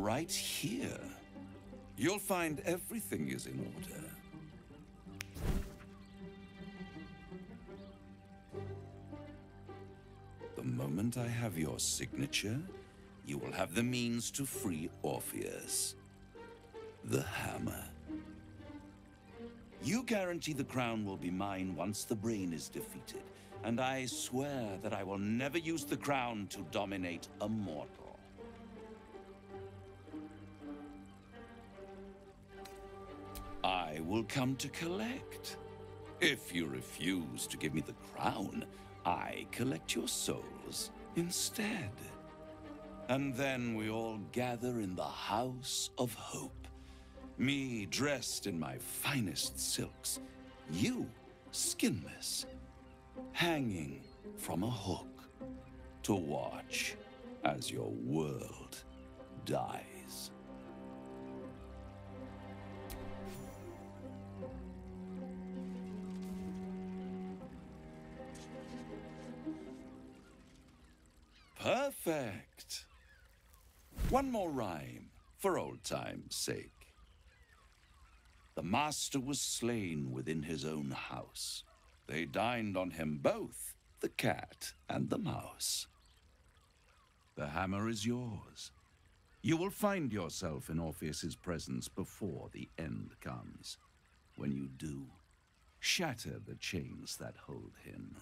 right here. You'll find everything is in order. The moment I have your signature, you will have the means to free Orpheus. The hammer. You guarantee the crown will be mine once the brain is defeated, and I swear that I will never use the crown to dominate a mortal. I will come to collect. If you refuse to give me the crown, I collect your souls instead. And then we all gather in the House of Hope. Me dressed in my finest silks, you skinless, hanging from a hook to watch as your world dies. Perfect. One more rhyme, for old time's sake. The master was slain within his own house. They dined on him both, the cat and the mouse. The hammer is yours. You will find yourself in Orpheus's presence before the end comes. When you do, shatter the chains that hold him.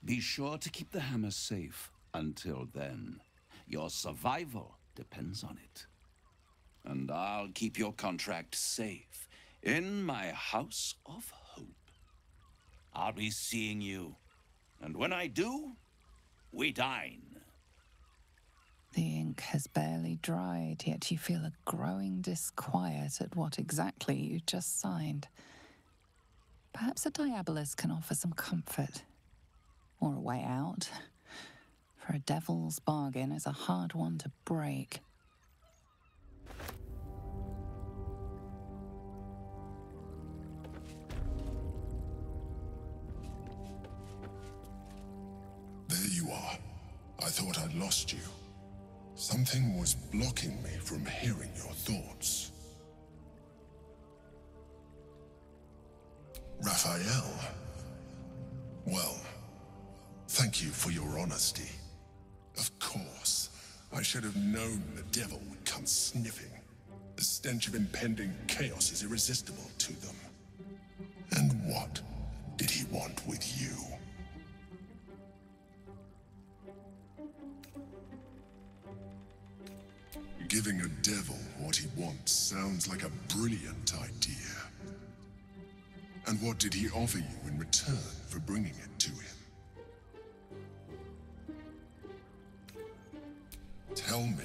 Be sure to keep the hammer safe until then. Your survival depends on it. And I'll keep your contract safe in my House of Hope. I'll be seeing you, and when I do, we dine. The ink has barely dried, yet you feel a growing disquiet at what exactly you just signed. Perhaps a diabolus can offer some comfort, or a way out. For a devil's bargain is a hard one to break. There you are. I thought I'd lost you. Something was blocking me from hearing your thoughts. Raphael. Well, thank you for your honesty. Of course, I should have known the devil would come sniffing. The stench of impending chaos is irresistible to them. And what did he want with you? Giving a devil what he wants sounds like a brilliant idea. And what did he offer you in return for bringing it to him? Tell me,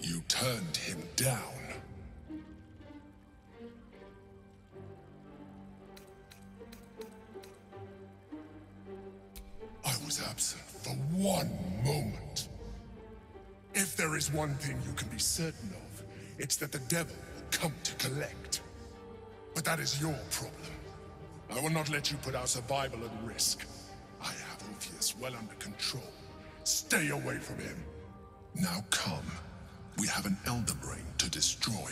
you turned him down. I was absent for one moment. If there is one thing you can be certain of, it's that the devil will come to collect. But that is your problem. I will not let you put our survival at risk. I have Orpheus well under control. Stay away from him. Now come. We have an Elder Brain to destroy.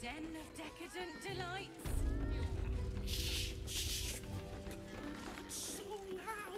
Den of decadent delights. So loud.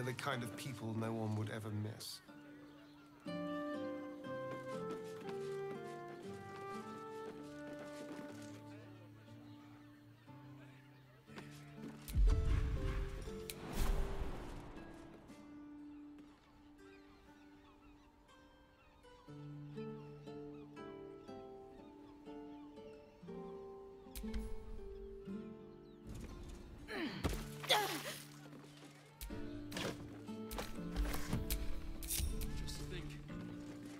the kind of people no one would ever miss. Just think,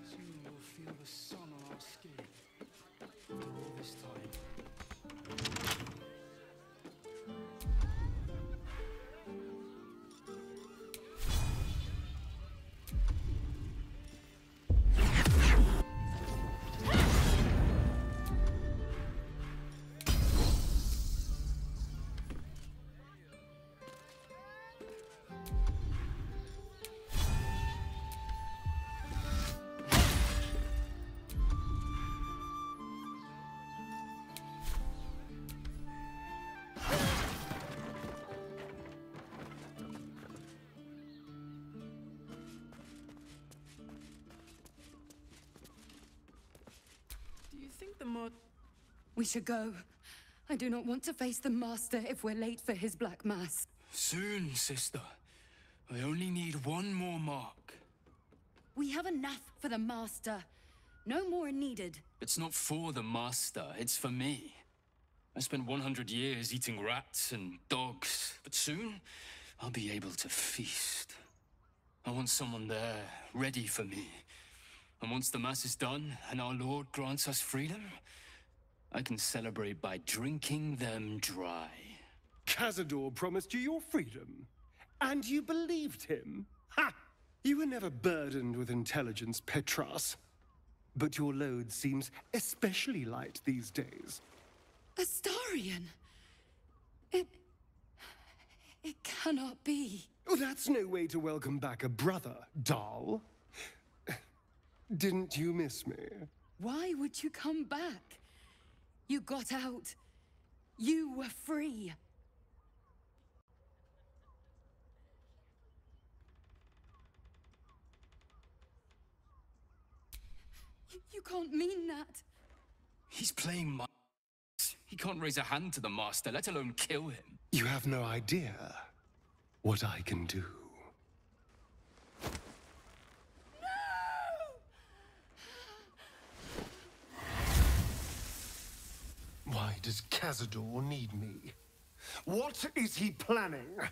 soon we'll feel the sun on our skin. After all this time. Do you think the mod... We should go. I do not want to face the Master if we're late for his Black Mass. Soon, sister. I only need one more mark. We have enough for the Master. No more are needed. It's not for the Master, it's for me. I spent 100 years eating rats and dogs, but soon I'll be able to feast. I want someone there, ready for me. And once the Mass is done and our Lord grants us freedom, I can celebrate by drinking them dry. Cazador promised you your freedom, and you believed him? Ha! You were never burdened with intelligence, Petras. But your load seems especially light these days. Astarion! It cannot be. Oh, that's no way to welcome back a brother, doll. Didn't you miss me? Why would you come back? You got out. You were free. You can't mean that. He's playing my... He can't raise a hand to the Master, let alone kill him. You have no idea what I can do. Why does Cazador need me? What is he planning? Brother!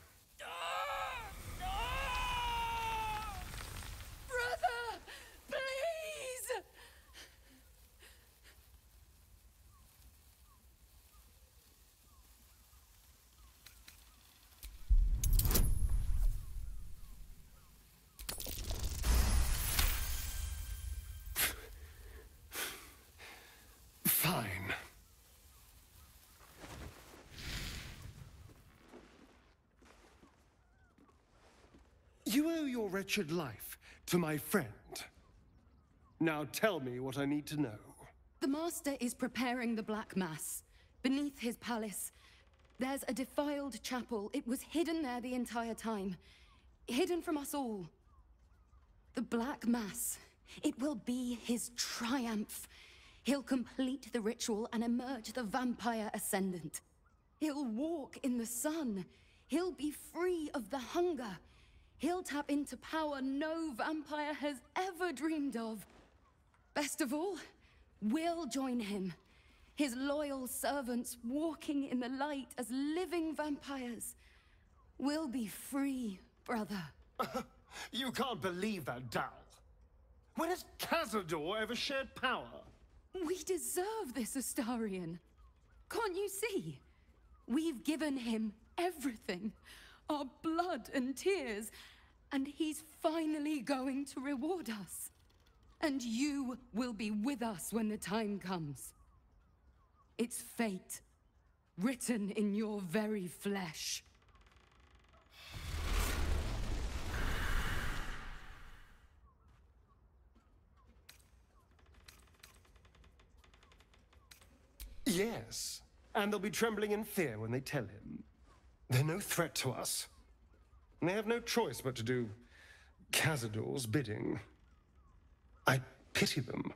Please! Fine. You owe your wretched life to my friend. Now tell me what I need to know. The Master is preparing the Black Mass. Beneath his palace, there's a defiled chapel. It was hidden there the entire time. Hidden from us all. The Black Mass. It will be his triumph. He'll complete the ritual and emerge the vampire ascendant. He'll walk in the sun. He'll be free of the hunger. He'll tap into power no vampire has ever dreamed of. Best of all, we'll join him. His loyal servants walking in the light as living vampires. We'll be free, brother. You can't believe that, Dal. When has Cazador ever shared power? We deserve this, Astarion. Can't you see? We've given him everything. Our blood and tears. And he's finally going to reward us. And you will be with us when the time comes. It's fate, written in your very flesh. Yes, and they'll be trembling in fear when they tell him. They're no threat to us. and they have no choice but to do Cazador's bidding. I pity them.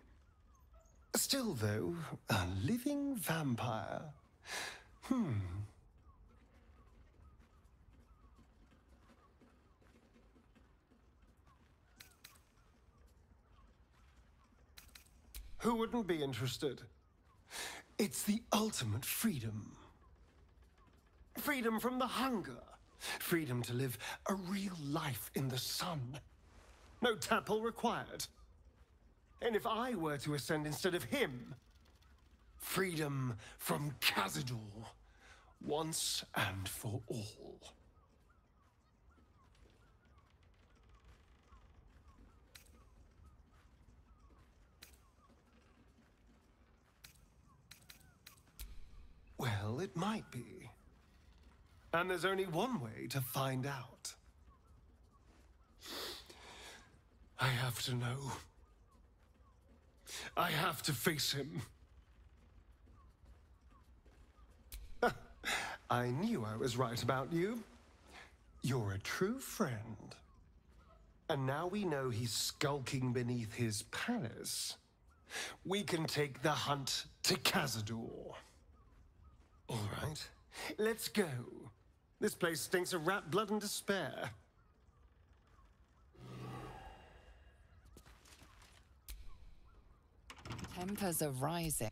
Still, though, a living vampire. Who wouldn't be interested? It's the ultimate freedom. Freedom from the hunger. Freedom to live a real life in the sun. No tapple required. And if I were to ascend instead of him, freedom from Cazador, once and for all. Well, it might be. And there's only one way to find out. I have to know. I have to face him. I knew I was right about you. You're a true friend. And now we know he's skulking beneath his palace. We can take the hunt to Cazador. All right, let's go. This place stinks of rat blood and despair. Tempers are rising.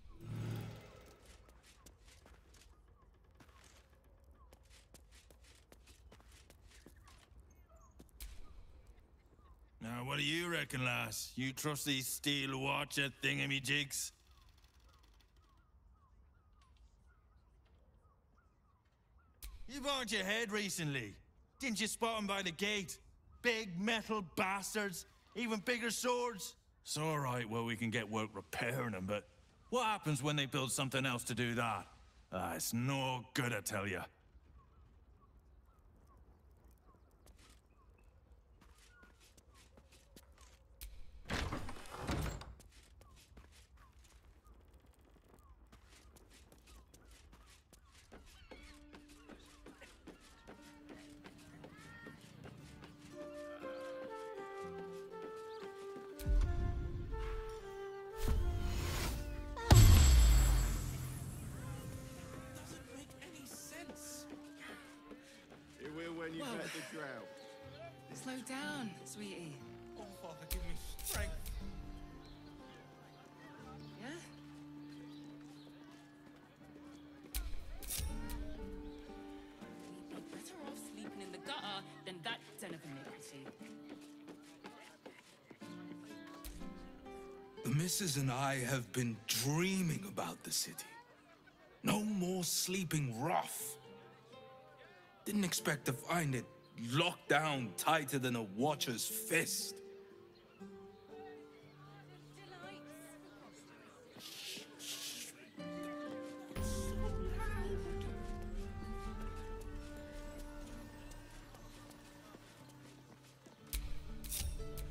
Now, what do you reckon, lass? You trust these steel watcher thingamajigs? You banged your head recently. Didn't you spot them by the gate? Big metal bastards, even bigger swords. It's all right, well, we can get work repairing them, but what happens when they build something else to do that? It's no good, I tell you. the drought. Slow down, sweetie. Oh, Father, give me strength. Yeah? We'd be better off sleeping in the gutter than that den of iniquity. The missus and I have been dreaming about the city. No more sleeping rough. Didn't expect to find it locked down tighter than a watcher's fist.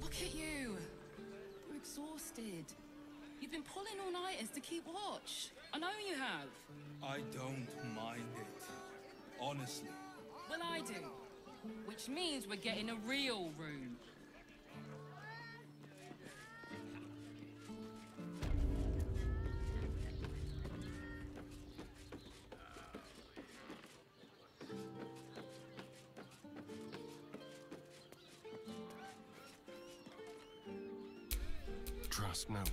Look at you. You're exhausted. You've been pulling all-nighters to keep watch. I know you have. I don't mind it, honestly. Well, I do. Which means we're getting a real room. Trust no one.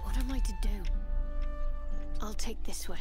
What am I to do? I'll take this way.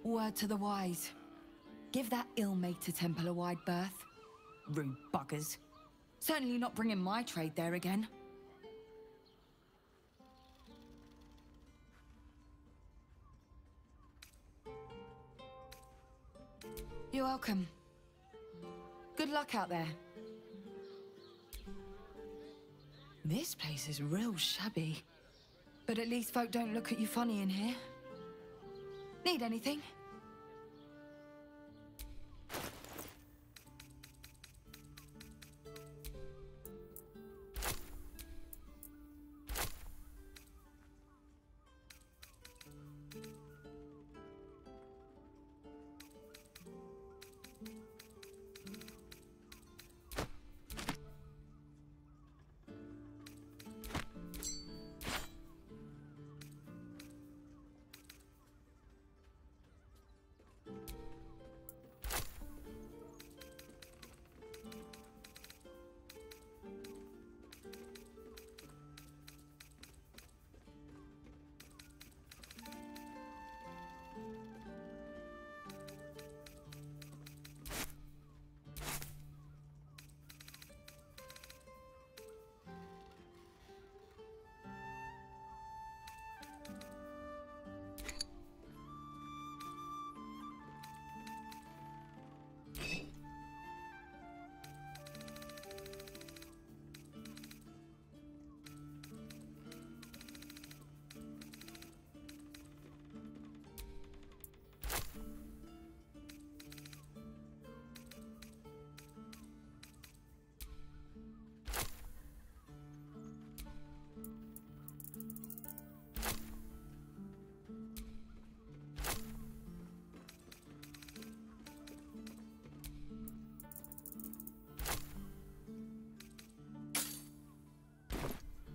Word to the wise. Give that ill-mater temple a wide berth. Rude buggers. Certainly not bringing my trade there again. You're welcome. Good luck out there. This place is real shabby. But at least folk don't look at you funny in here. Need anything?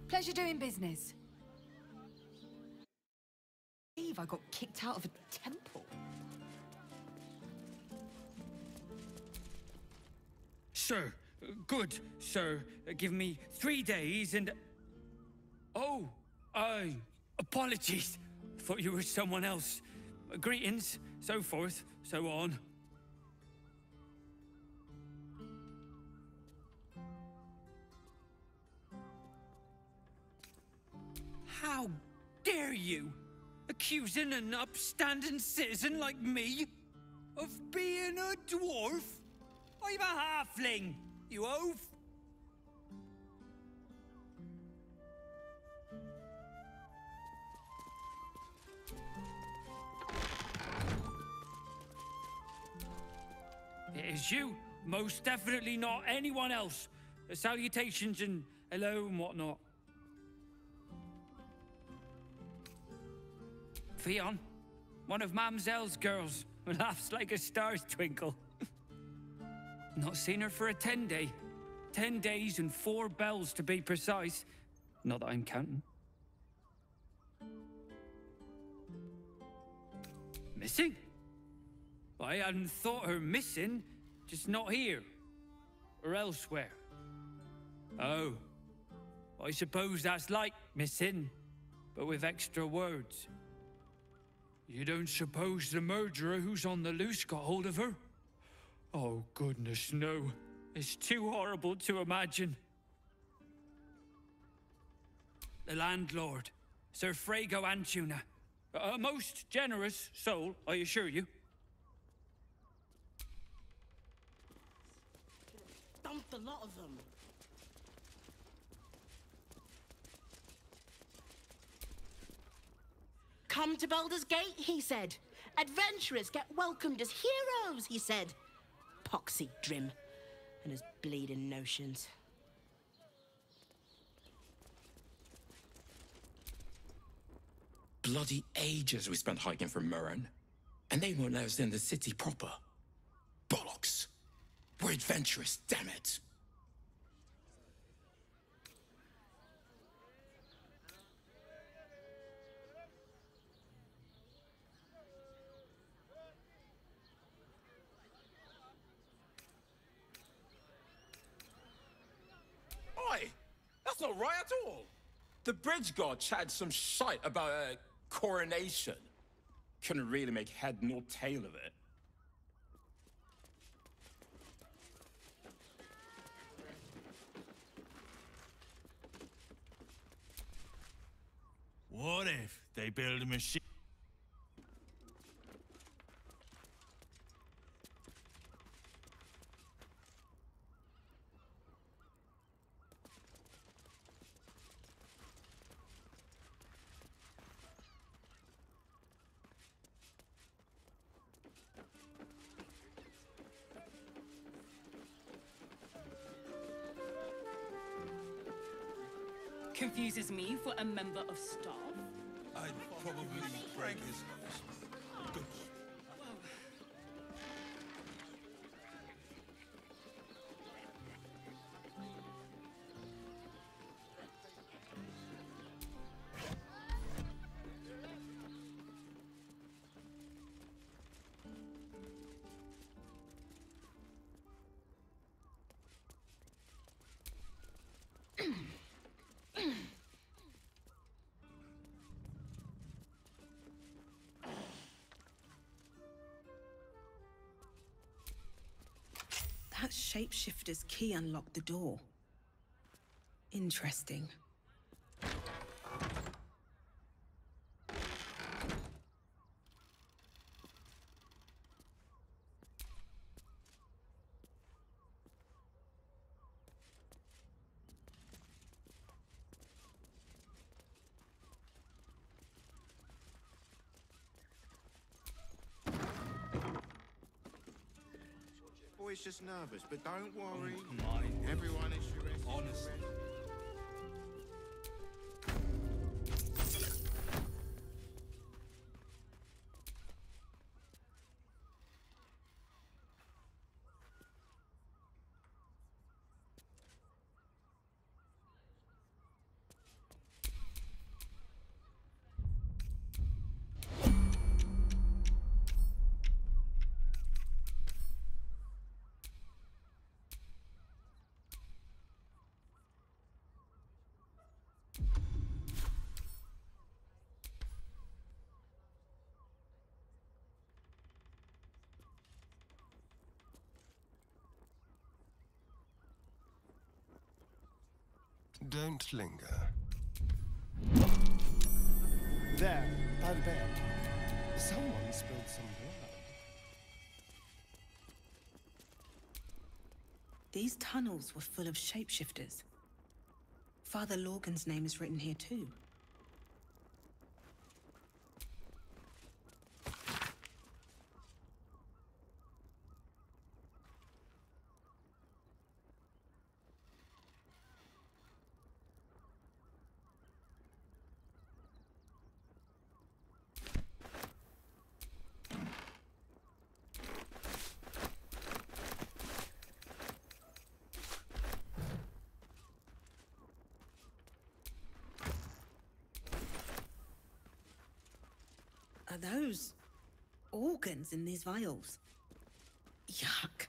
Pleasure doing business. I got kicked out of a temple. Sir, good, sir. Give me 3 days and... Oh, apologies. Thought you were someone else. Greetings, so forth, so on. How dare you? Accusing an upstanding citizen like me of being a dwarf? I'm a halfling, you oaf! It is you, most definitely not anyone else. Salutations and hello and whatnot. Fionn, one of Mamselle's girls, who laughs like a star's twinkle. Not seen her for a 10-day. 10 days and 4 bells to be precise. Not that I'm counting. Missing? I hadn't thought her missing, just not here. Or elsewhere. Oh. I suppose that's like missing, but with extra words. You don't suppose the murderer who's on the loose got hold of her? Oh, goodness, no. It's too horrible to imagine. The landlord, Sir Frago Antuna. A most generous soul, I assure you. Dumped a lot of them. Come to Baldur's Gate, he said. Adventurers get welcomed as heroes, he said. Poxy Drim and his bleeding notions. Bloody ages we spent hiking from Murren. And they won't let us in the city proper. Bollocks! We're adventurous, damn it! Oi! That's not right at all! The bridge god chatted some shite about a coronation. Couldn't really make head nor tail of it. What if they build a machine? Confuses me for a member of staff. I'd probably break his nose. Good. That shapeshifter's key unlocked the door. Interesting. Boy's just nervous, but don't worry. Oh, come on. Everyone is your rest. Honestly. Don't linger. There, by the bed. Someone spilled some blood. These tunnels were full of shapeshifters. Father Lorgan's name is written here too. Are those organs in these vials? Yuck.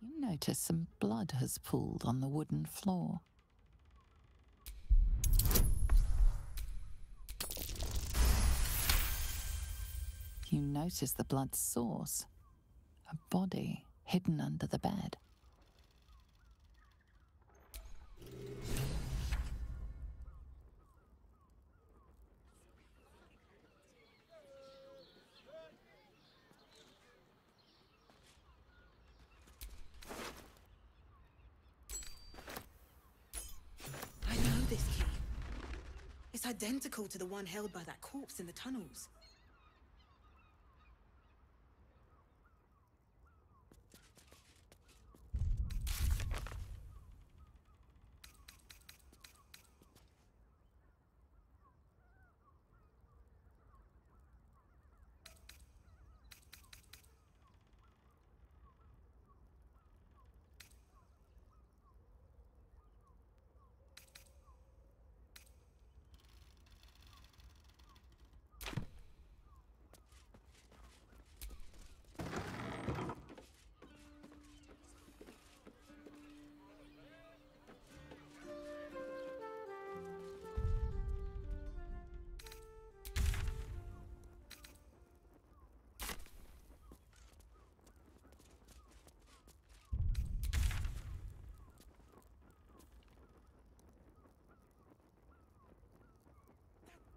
You notice some blood has pooled on the wooden floor. You notice the blood's source, a body hidden under the bed. identical to the one held by that corpse in the tunnels.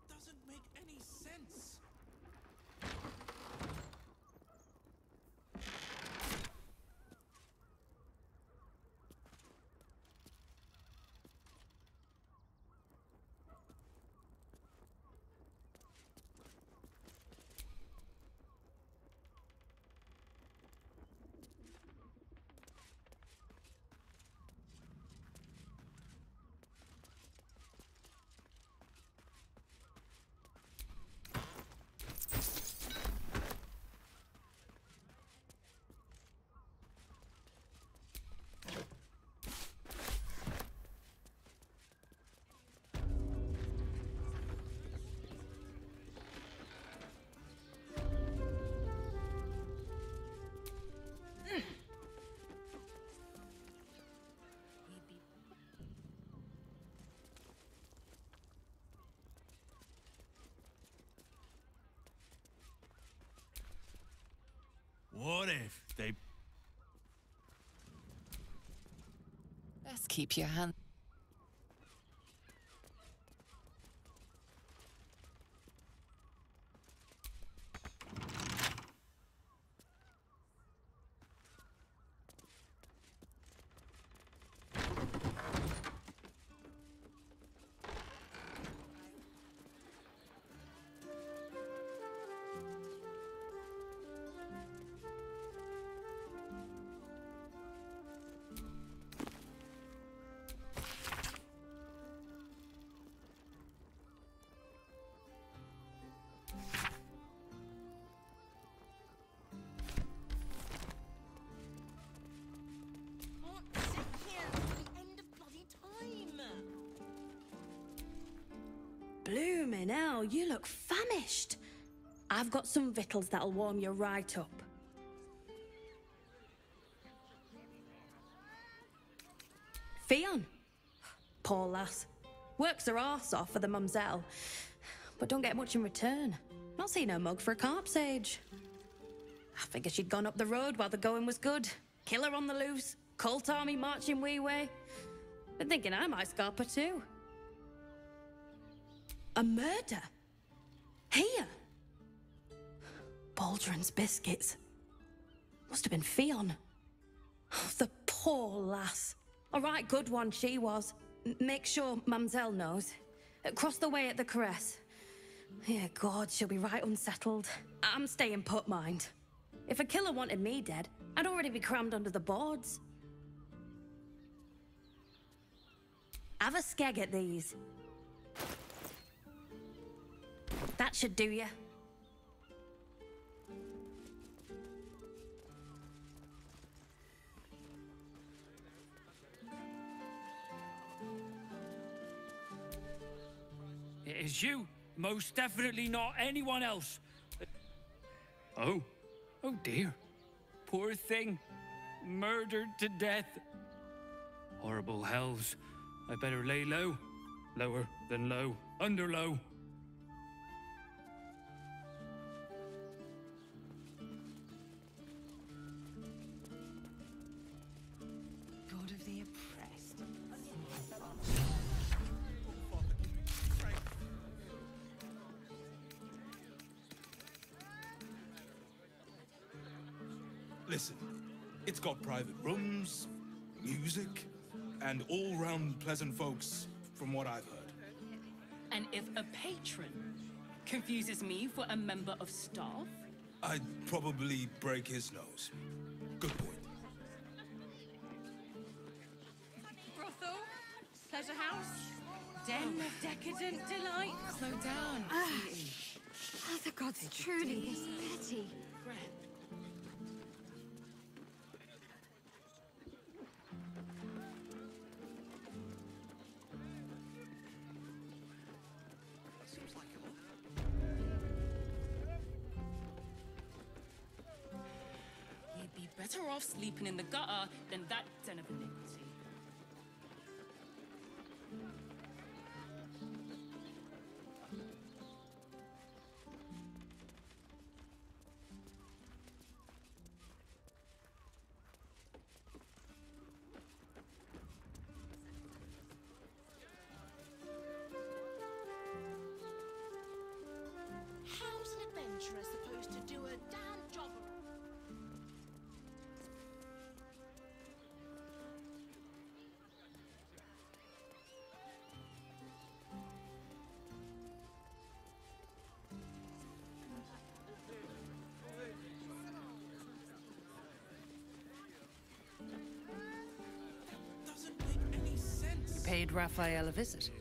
Doesn't make any sense. What if they... Best keep your hand. Bloomin' hell, you look famished. I've got some victuals that'll warm you right up. Fionn. Poor lass. Works her arse off for the mumselle, but don't get much in return. Not seen her mug for a carp's age. I figured she'd gone up the road while the going was good. Killer on the loose, cult army marching wee way. Been thinking I might scarp her too. A murder? Here? Baldur's biscuits. Must have been Fionn. Oh, the poor lass. A right good one she was. Make sure Mamselle knows. Across the way at the caress. Yeah, God, she'll be right unsettled. I'm staying put, mind. If a killer wanted me dead, I'd already be crammed under the boards. Have a skeg at these. That should do ya. It is you. Most definitely not anyone else. Oh. Oh dear. Poor thing. Murdered to death. Horrible hells. I better lay low. Lower than low. Under low. God of the oppressed. Listen, it's got private rooms, music, and all-round pleasant folks, from what I've heard. And if a patron confuses me for a member of staff, I'd probably break his nose. Good point. Brothel, pleasure house, den of decadent delight. slow down. Oh, the gods truly this petty. We'd be better off sleeping in the gutter than that den of iniquity. How's an adventurer supposed to do a damn job? Doesn't make any sense. Paid Raphael a visit.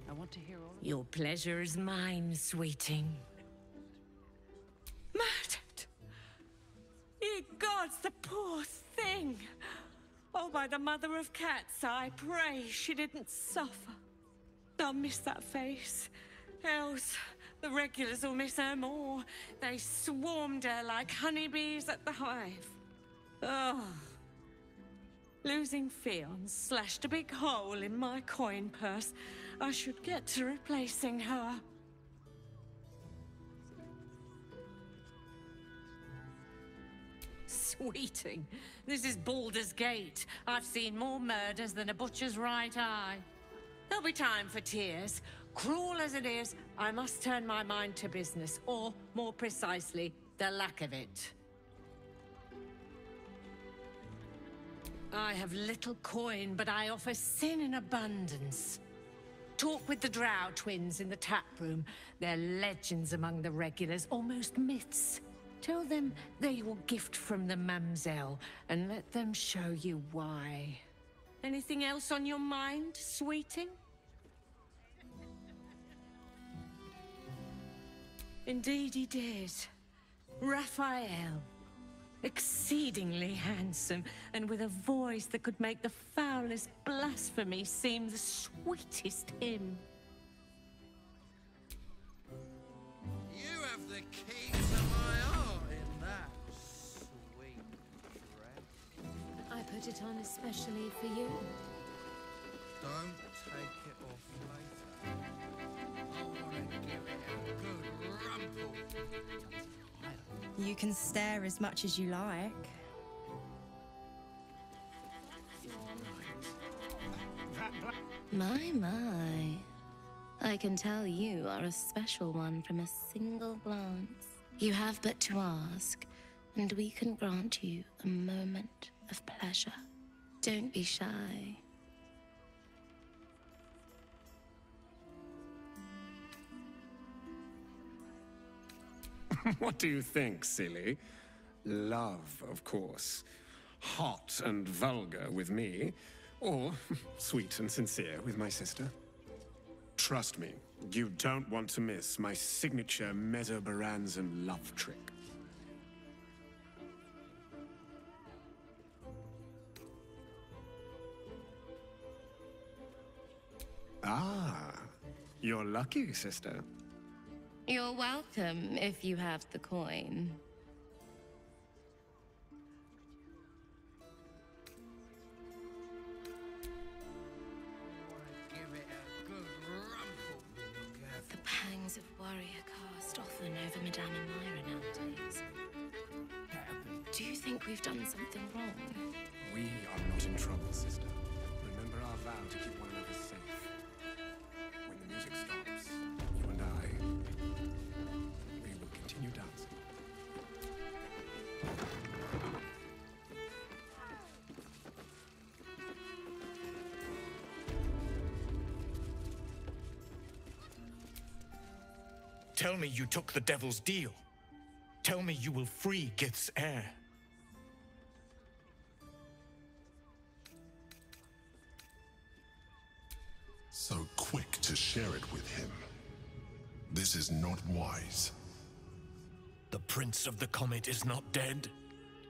I want to hear all. Your pleasure is mine, sweeting. Murdered! Ye gods, the poor thing! Oh, by the mother of cats, I pray she didn't suffer. I'll miss that face. Else, the regulars will miss her more. They swarmed her like honeybees at the hive. Oh. Losing Fionn slashed a big hole in my coin purse. I should get to replacing her. Sweeting, this is Baldur's Gate. I've seen more murders than a butcher's right eye. There'll be time for tears. Cruel as it is, I must turn my mind to business, or, more precisely, the lack of it. I have little coin, but I offer sin in abundance. Talk with the Drow twins in the tap room. They're legends among the regulars, almost myths. Tell them they're your gift from the Mamselle, and let them show you why. Anything else on your mind, sweeting? Indeed he did. Raphael. Exceedingly handsome, and with a voice that could make the foulest blasphemy seem the sweetest hymn. You have the key to my heart in that sweet dress. I put it on especially for you. Don't take it off later. I want to give it a good rumple. You can stare as much as you like. My. I can tell you are a special one from a single glance. You have but to ask, and we can grant you a moment of pleasure. Don't be shy. What do you think, silly? Love, of course. Hot and vulgar with me, or sweet and sincere with my sister. Trust me, you don't want to miss my signature Mesobaranzan love trick. Ah, you're lucky, sister. You're welcome if you have the coin. The pangs of warrior cast often over Madame and Myra nowadays. Do you think we've done something wrong? We are not in trouble, sister. Remember our vow to keep one another safe. When the music stops, you and I, we will continue dancing. Tell me you took the devil's deal. Tell me you will free Gith's heir. So quick to share it with him. This is not wise. The Prince of the Comet is not dead.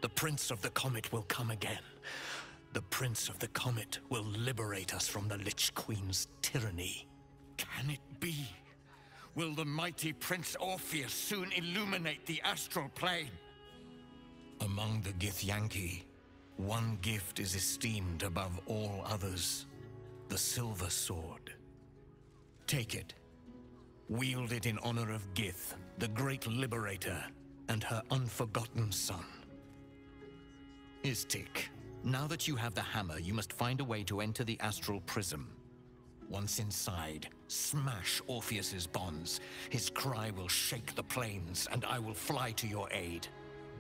The Prince of the Comet will come again. The Prince of the Comet will liberate us from the Lich Queen's tyranny. Can it be? Will the mighty Prince Orpheus soon illuminate the astral plane? Among the Githyanki, one gift is esteemed above all others. The Silver Sword. Take it. Wield it in honor of Gith, the great liberator, and her unforgotten son. Istik, now that you have the hammer, you must find a way to enter the astral prism. Once inside, smash Orpheus's bonds. His cry will shake the plains, and I will fly to your aid.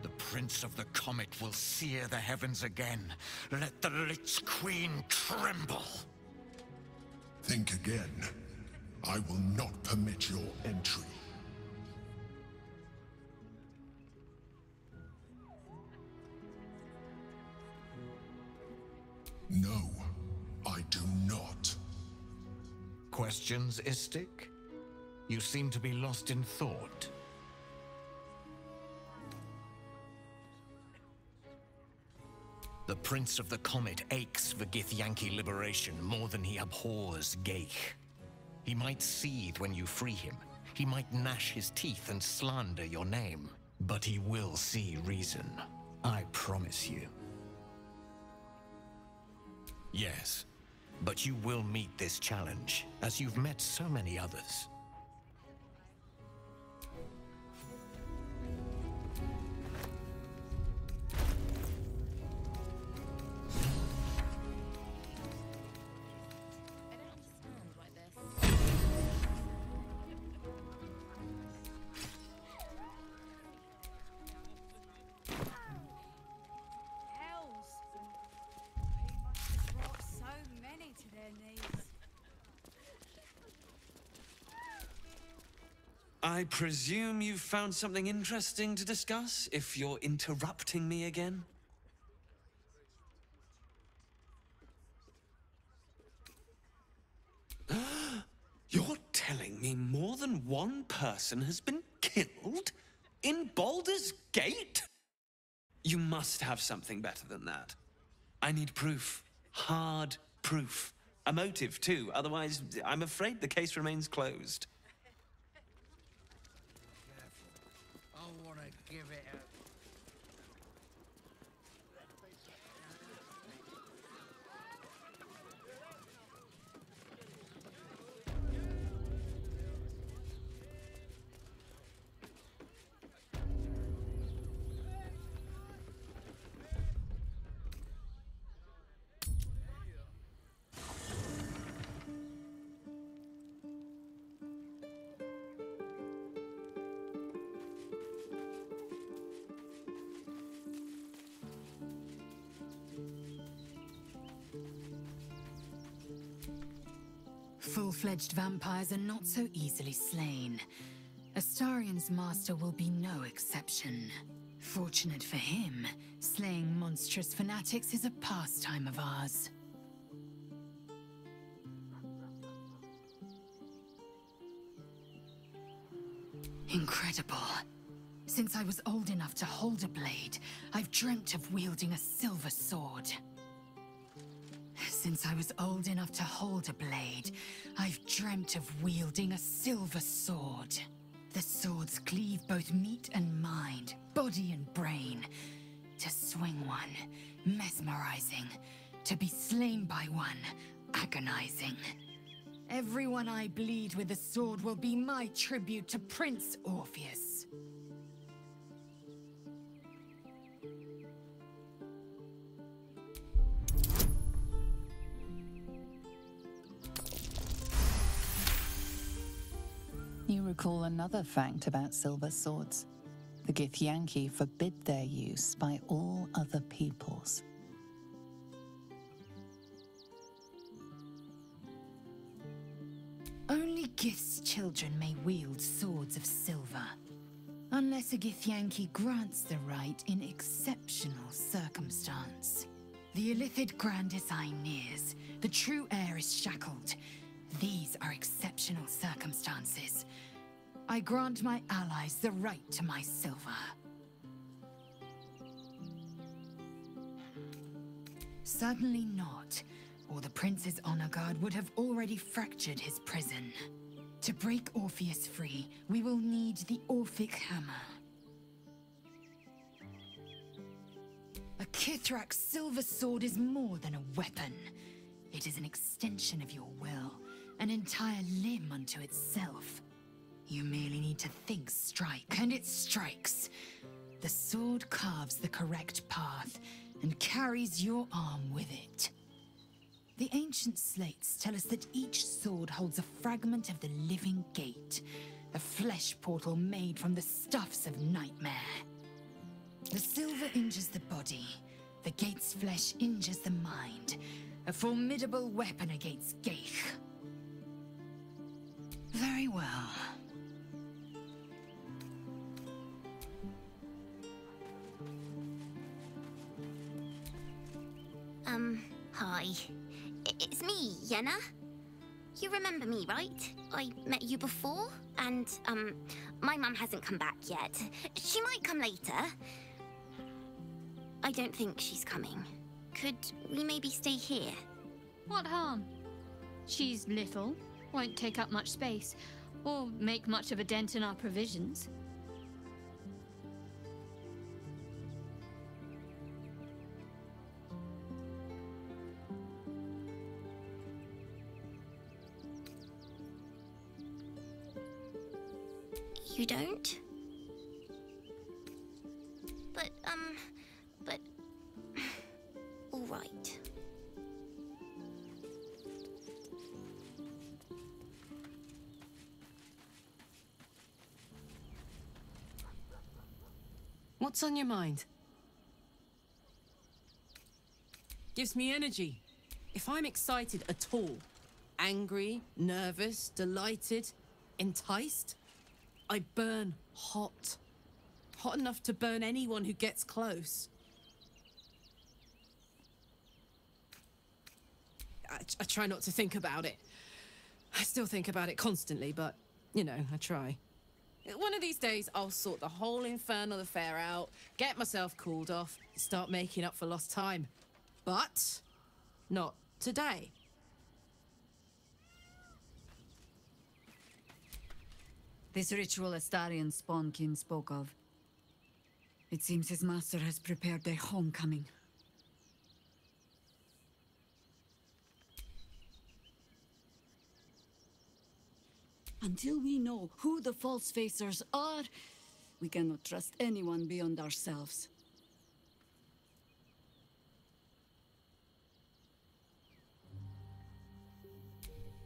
The Prince of the Comet will sear the heavens again. Let the Lich Queen tremble. Think again. I will not permit your entry. No, I do not. Questions, Istik? You seem to be lost in thought. The Prince of the Comet aches for Githyanki liberation more than he abhors Geich. He might seethe when you free him. He might gnash his teeth and slander your name. But he will see reason. I promise you. Yes, but you will meet this challenge, as you've met so many others. I presume you've found something interesting to discuss, if you're interrupting me again? You're telling me more than one person has been killed? In Baldur's Gate? You must have something better than that. I need proof. Hard proof. A motive, too. Otherwise, I'm afraid the case remains closed. I want to give it a... Full-fledged vampires are not so easily slain. Astarion's master will be no exception. Fortunate for him, slaying monstrous fanatics is a pastime of ours. Incredible. Since I was old enough to hold a blade, I've dreamt of wielding a silver sword. Since I was old enough to hold a blade, I've dreamt of wielding a silver sword. The swords cleave both meat and mind, body and brain. To swing one, mesmerizing. To be slain by one, agonizing. Everyone I bleed with a sword will be my tribute to Prince Orpheus. You recall another fact about silver swords. The Githyanki forbid their use by all other peoples. Only Only Gith's children may wield swords of silver. Unless a Githyanki grants the right in exceptional circumstance. The Illithid Grand Design nears. The true heir is shackled. These are exceptional circumstances. I grant my allies the right to my silver. Certainly not, or the Prince's honor guard would have already fractured his prison. To break Orpheus free, we will need the Orphic Hammer. A Kithrak's silver sword is more than a weapon. It is an extension of your will, an entire limb unto itself. You merely need to think strike, and it strikes. The sword carves the correct path, and carries your arm with it. The ancient slates tell us that each sword holds a fragment of the living gate, a flesh portal made from the stuffs of nightmare. The silver injures the body, the gate's flesh injures the mind, a formidable weapon against Geich. Very well. Hi. It's me, Yenna. You remember me, right? I met you before, and, my mum hasn't come back yet. She might come later. I don't think she's coming. Could we maybe stay here? What harm? She's little, won't take up much space, or make much of a dent in our provisions. You don't? But, all right. What's on your mind? Gives me energy. If I'm excited at all, angry, nervous, delighted, enticed, I burn hot. Hot enough to burn anyone who gets close. I try not to think about it. I still think about it constantly, but, you know, I try. One of these days, I'll sort the whole infernal affair out, get myself cooled off, start making up for lost time. But not today. This ritual Astarian Spawnkin spoke of. It seems his master has prepared their homecoming. Until we know who the false facers are, we cannot trust anyone beyond ourselves.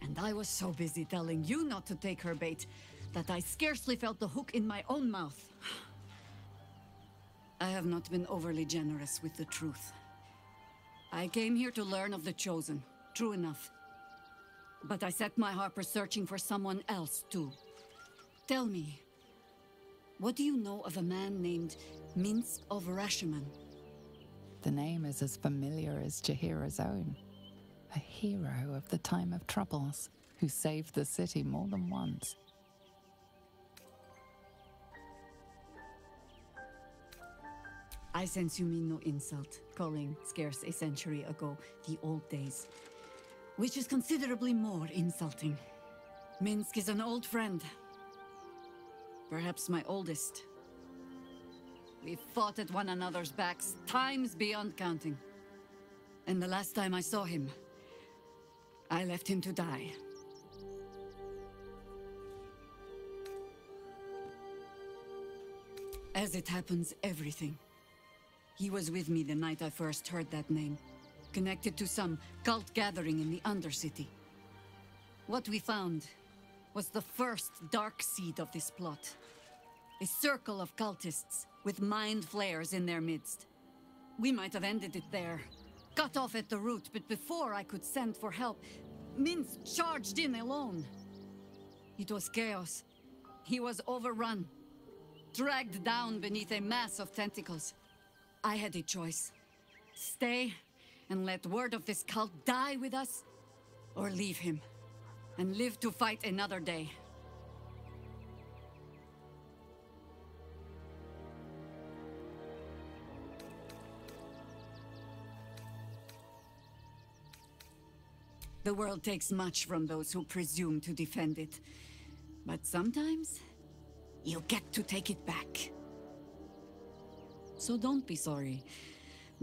And I was so busy telling you not to take her bait that I scarcely felt the hook in my own mouth. I have not been overly generous with the truth. I came here to learn of the Chosen, true enough. But I set my Harper searching for someone else, too. Tell me, what do you know of a man named Minsk of Rashomon? The name is as familiar as Jaheira's own. A hero of the time of troubles, who saved the city more than once. I sense you mean no insult, calling scarce a century ago the old days. Which is considerably more insulting. Minsk is an old friend. Perhaps my oldest. We've fought at one another's backs, times beyond counting. And the last time I saw him, I left him to die. As it happens, everything. He was with me the night I first heard that name, connected to some cult gathering in the Undercity. What we found was the first dark seed of this plot. A circle of cultists with mind flayers in their midst. We might have ended it there, cut off at the root, but before I could send for help, Minsk charged in alone. It was chaos. He was overrun, dragged down beneath a mass of tentacles. I had a choice. Stay and let word of this cult die with us, or leave him and live to fight another day. The world takes much from those who presume to defend it. But sometimes, you get to take it back. So don't be sorry,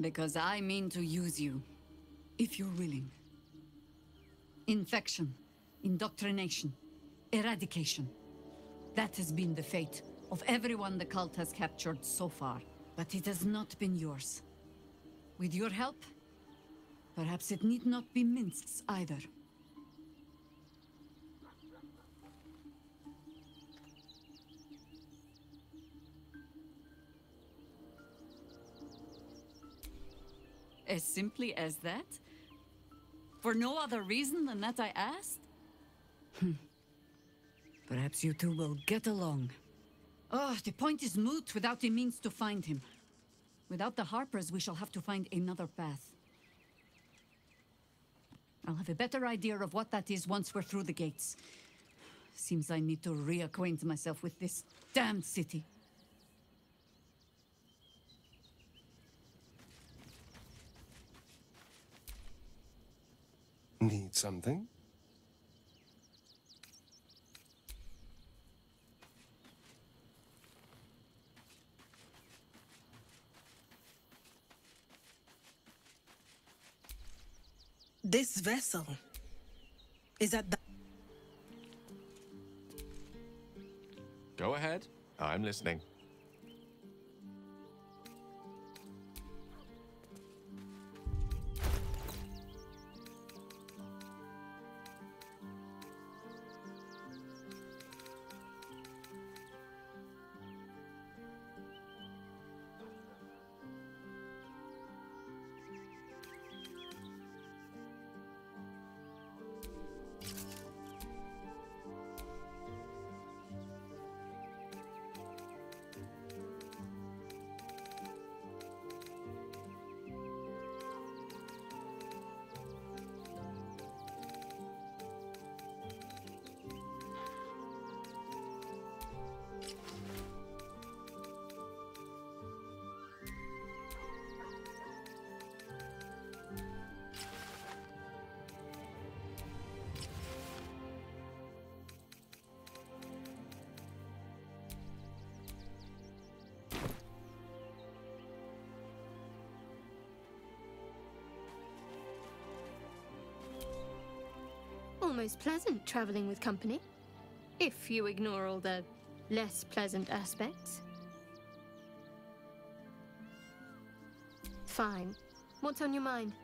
because I mean to use you, if you're willing. Infection, indoctrination, eradication. That has been the fate of everyone the cult has captured so far. But it has not been yours. With your help, perhaps it need not be Minsk's either. As simply as that? For no other reason than that I asked? Perhaps you two will get along. Oh, the point is moot without the means to find him. Without the Harpers, we shall have to find another path. I'll have a better idea of what that is once we're through the gates. Seems I need to reacquaint myself with this damned city. Need something? This vessel is at the... Go ahead. I'm listening. Almost pleasant traveling with company, if you ignore all the less pleasant aspects. Fine. What's on your mind?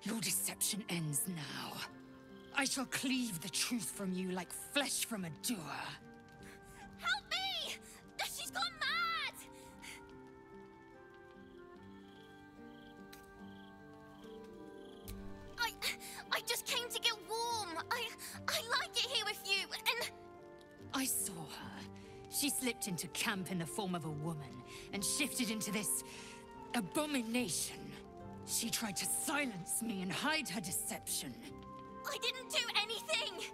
Your deception ends now. I shall cleave the truth from you like flesh from a doer. Help me! She's gone mad! I just came to get warm. I like it here with you, and... I saw her. She slipped into camp in the form of a woman and shifted into this abomination. She tried to silence me and hide her deception. I didn't do anything!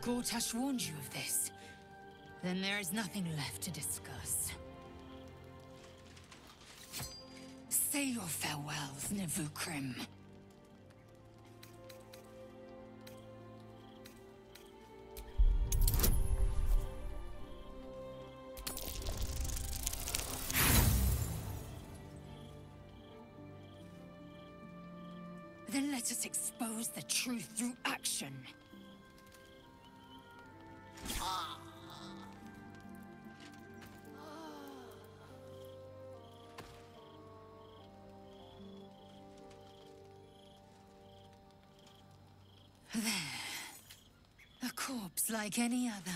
Gortash warned you of this. Then there is nothing left to discuss. Say your farewells, Nevukrim. Then let us expose the truth through action. There. A corpse like any other.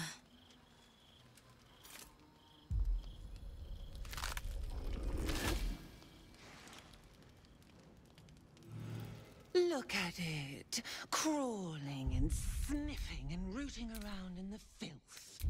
Look at it, crawling and sniffing and rooting around in the filth.